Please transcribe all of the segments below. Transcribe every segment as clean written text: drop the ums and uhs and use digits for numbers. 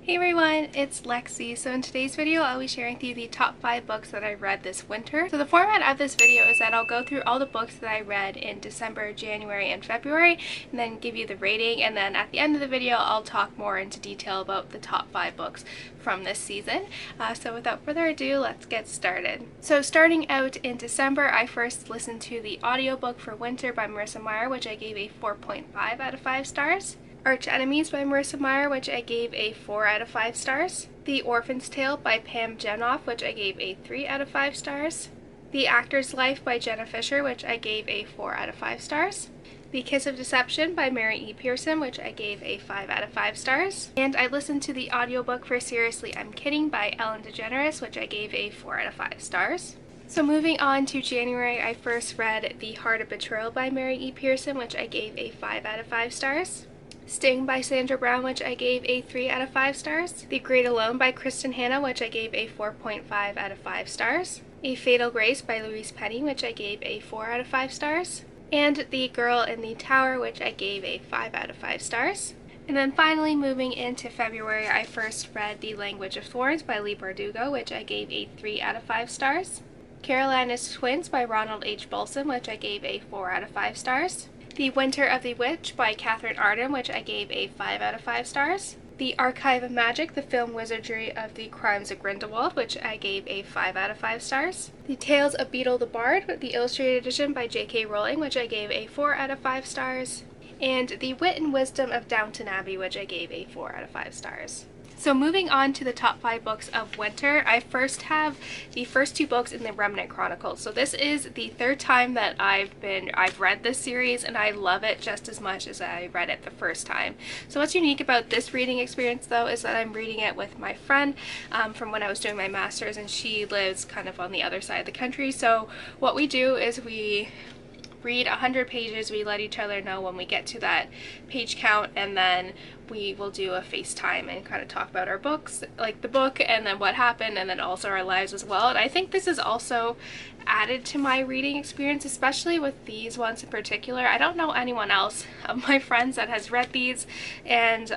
Hey everyone, it's Lexie. So in today's video, I'll be sharing with you the top 5 books that I read this winter. So the format of this video is that I'll go through all the books that I read in December, January, and February, and then give you the rating, and then at the end of the video, I'll talk more into detail about the top 5 books from this season. So without further ado, let's get started. So starting out in December, I first listened to the audiobook for Winter by Marissa Meyer, which I gave a 4.5 out of 5 stars. Archenemies by Marissa Meyer, which I gave a 4 out of 5 stars. The Orphan's Tale by Pam Jenoff, which I gave a 3 out of 5 stars. The Actor's Life by Jenna Fisher, which I gave a 4 out of 5 stars. The Kiss of Deception by Mary E. Pearson, which I gave a 5 out of 5 stars. And I listened to the audiobook for Seriously I'm Kidding by Ellen DeGeneres, which I gave a 4 out of 5 stars. So moving on to January, I first read The Heart of Betrayal by Mary E. Pearson, which I gave a 5 out of 5 stars. Sting by Sandra Brown, which I gave a 3 out of 5 stars. The Great Alone by Kristen Hanna, which I gave a 4.5 out of 5 stars. A Fatal Grace by Louise, which I gave a 4 out of 5 stars. And The Girl in the Tower, which I gave a 5 out of 5 stars. And then finally, moving into February, I first read The Language of Thorns by Leigh Bardugo, which I gave a 3 out of 5 stars. Carolina's Twins by Ronald H. Bolson, which I gave a 4 out of 5 stars. The Winter of the Witch by Catherine Arden, which I gave a 5 out of 5 stars. The Archive of Magic, the film wizardry of the Crimes of Grindelwald, which I gave a 5 out of 5 stars. The Tales of Beetle the Bard, the illustrated edition by J.K. Rowling, which I gave a 4 out of 5 stars. And The Wit and Wisdom of Downton Abbey, which I gave a 4 out of 5 stars. So moving on to the top 5 books of winter, I first have the first 2 books in the Remnant Chronicles. So this is the 3rd time that I've read this series, and I love it just as much as I read it the first time. So what's unique about this reading experience though is that I'm reading it with my friend from when I was doing my master's, and she lives kind of on the other side of the country. So what we do is we read 100 pages, we let each other know when we get to that page count, and then we will do a FaceTime and kind of talk about our books, like the book and then what happened, and then also our lives as well. And I think this is also added to my reading experience, especially with these ones in particular. I don't know anyone else of my friends that has read these, and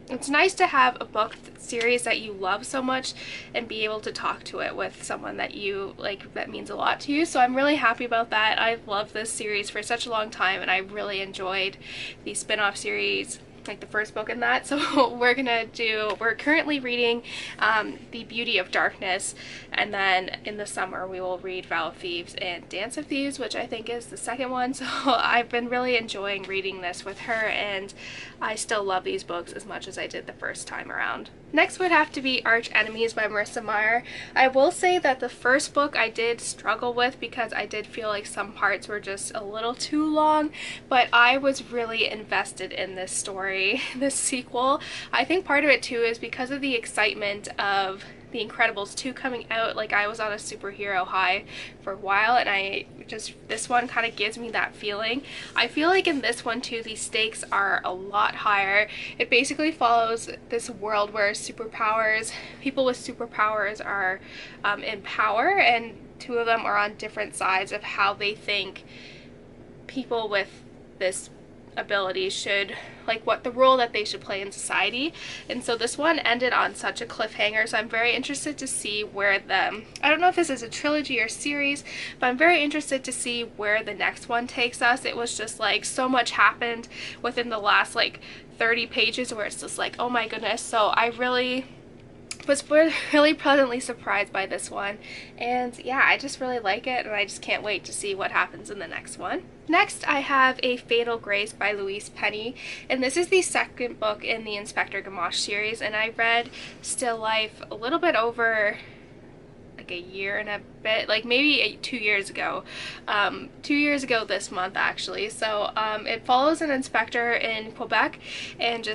it's nice to have a book series that you love so much and be able to talk to it with someone that you like, that means a lot to you. So I'm really happy about that. I've loved this series for such a long time, and I really enjoyed the spin-off series, like the first book in that. So we're currently reading The Beauty of Darkness, and then in the summer we will read Vow of Thieves and Dance of Thieves, which I think is the second one. So I've been really enjoying reading this with her, and I still love these books as much as I did the first time around. Next would have to be Archenemies by Marissa Meyer. I will say that the first book I did struggle with because I did feel like some parts were just a little too long, but I was really invested in this story, this sequel. I think part of it too is because of the excitement of The Incredibles 2 coming out. Like, I was on a superhero high for a while, and this one kind of gives me that feeling. I feel like in this one too, the stakes are a lot higher. It basically follows this world where people with superpowers are in power, and 2 of them are on different sides of how they think people with this ability should, like, what the role that they should play in society. And so this one ended on such a cliffhanger, so I'm very interested to see where I don't know if this is a trilogy or series, but I'm very interested to see where the next one takes us. It was just like so much happened within the last like 30 pages where it's just like, oh my goodness. So I was really pleasantly surprised by this one, and yeah, I just really like it, and I just can't wait to see what happens in the next one. Next, I have A Fatal Grace by Louise, and this is the second book in the Inspector Gamache series, and I read Still Life a little bit over like a year and a bit, like maybe 2 years ago. 2 years ago this month actually. So it follows an inspector in Quebec, and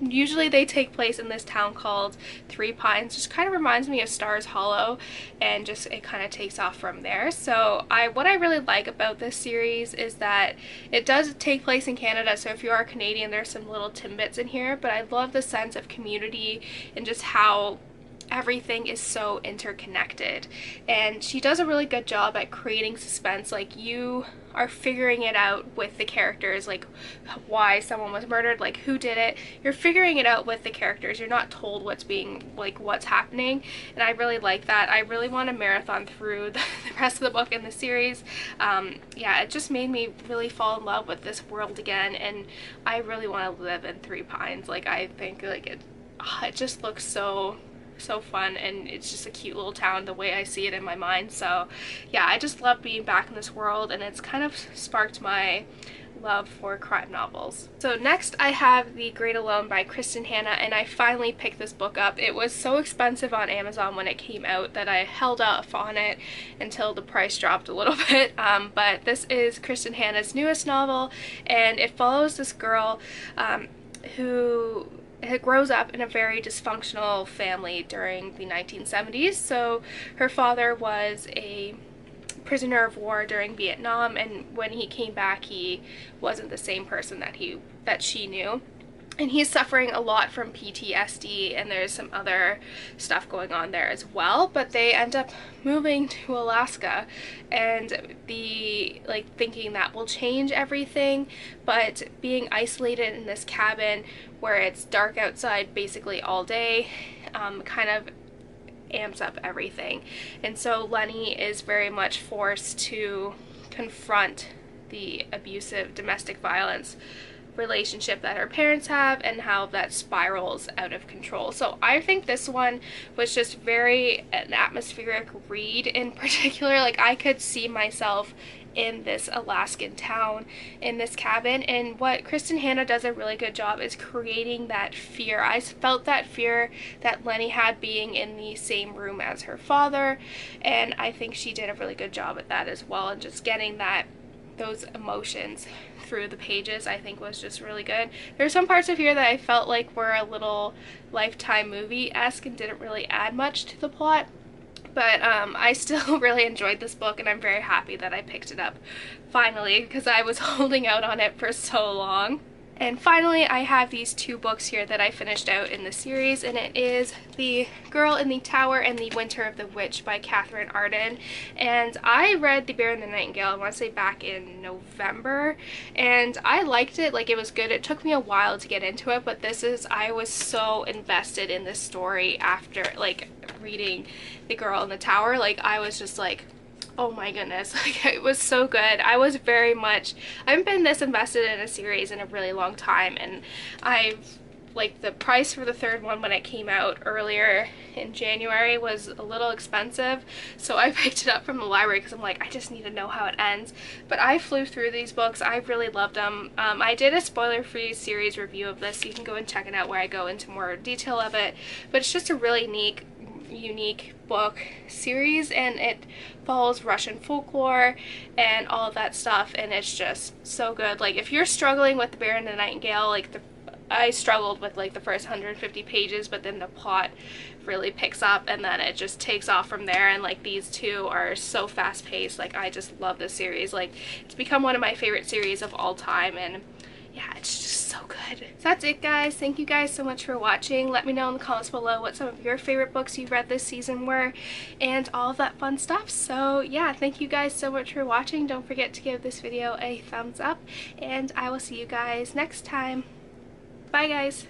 usually they take place in this town called Three Pines. Just kind of reminds me of Stars Hollow, and just it kind of takes off from there. So what I really like about this series is that it does take place in Canada, so if you are Canadian, there's some little tidbits in here, but I love the sense of community and just how everything is so interconnected, and she does a really good job at creating suspense. Like, you are figuring it out with the characters, like why someone was murdered, like who did it. You're figuring it out with the characters. You're not told what's happening, and I really like that. I really want to marathon through the rest of the book in the series. Yeah, it just made me really fall in love with this world again, and I really want to live in Three Pines. Like, I think like it just looks so fun, and it's just a cute little town the way I see it in my mind. So yeah, I just love being back in this world, and it's kind of sparked my love for crime novels. So next I have The Great Alone by Kristen Hanna, and I finally picked this book up. It was so expensive on Amazon when it came out that I held off on it until the price dropped a little bit, but this is Kristen Hanna's newest novel, and it follows this girl who grows up in a very dysfunctional family during the 1970s. So her father was a prisoner of war during Vietnam, and when he came back he wasn't the same person that she knew, and he's suffering a lot from PTSD, and there's some other stuff going on there as well. But they end up moving to Alaska, and thinking that will change everything, but being isolated in this cabin where it's dark outside basically all day kind of amps up everything. And so Lenny is very much forced to confront the abusive domestic violence relationship that her parents have, and how that spirals out of control. So I think this one was just an atmospheric read in particular. Like, I could see myself in this Alaskan town, in this cabin, and what Kristen Hanna does a really good job is creating that fear. I felt that fear that Lenny had being in the same room as her father, and I think she did a really good job at that as well, and just getting those emotions through the pages, I think, was just really good. There's some parts of here that I felt like were a little Lifetime movie-esque and didn't really add much to the plot, but I still really enjoyed this book, and I'm very happy that I picked it up finally, because I was holding out on it for so long. And finally, I have these two books here that I finished out in the series, and it is The Girl in the Tower and The Winter of the Witch by Catherine Arden. And I read The Bear and the Nightingale, I want to say back in November, and I liked it. Like, it was good. It took me a while to get into it, but I was so invested in this story after, like, reading The Girl in the Tower. Like, I was just like, oh my goodness, like, it was so good. I haven't been this invested in a series in a really long time, and the price for the third one when it came out earlier in January was a little expensive, so I picked it up from the library because I'm like, I just need to know how it ends. But I flew through these books. I really loved them. I did a spoiler-free series review of this, so you can go and check it out where I go into more detail of it, but it's just a really unique book series, and it follows Russian folklore and all of that stuff, and it's just so good. Like, if you're struggling with The Bear and the Nightingale, I struggled with the first 150 pages, but then the plot really picks up, and then it just takes off from there, and these two are so fast-paced. I just love this series. It's become one of my favorite series of all time, and yeah, it's just so good. So that's it, guys. Thank you guys so much for watching. Let me know in the comments below what some of your favorite books you've read this season were, and all of that fun stuff. So yeah, thank you guys so much for watching. Don't forget to give this video a thumbs up, and I will see you guys next time. Bye, guys.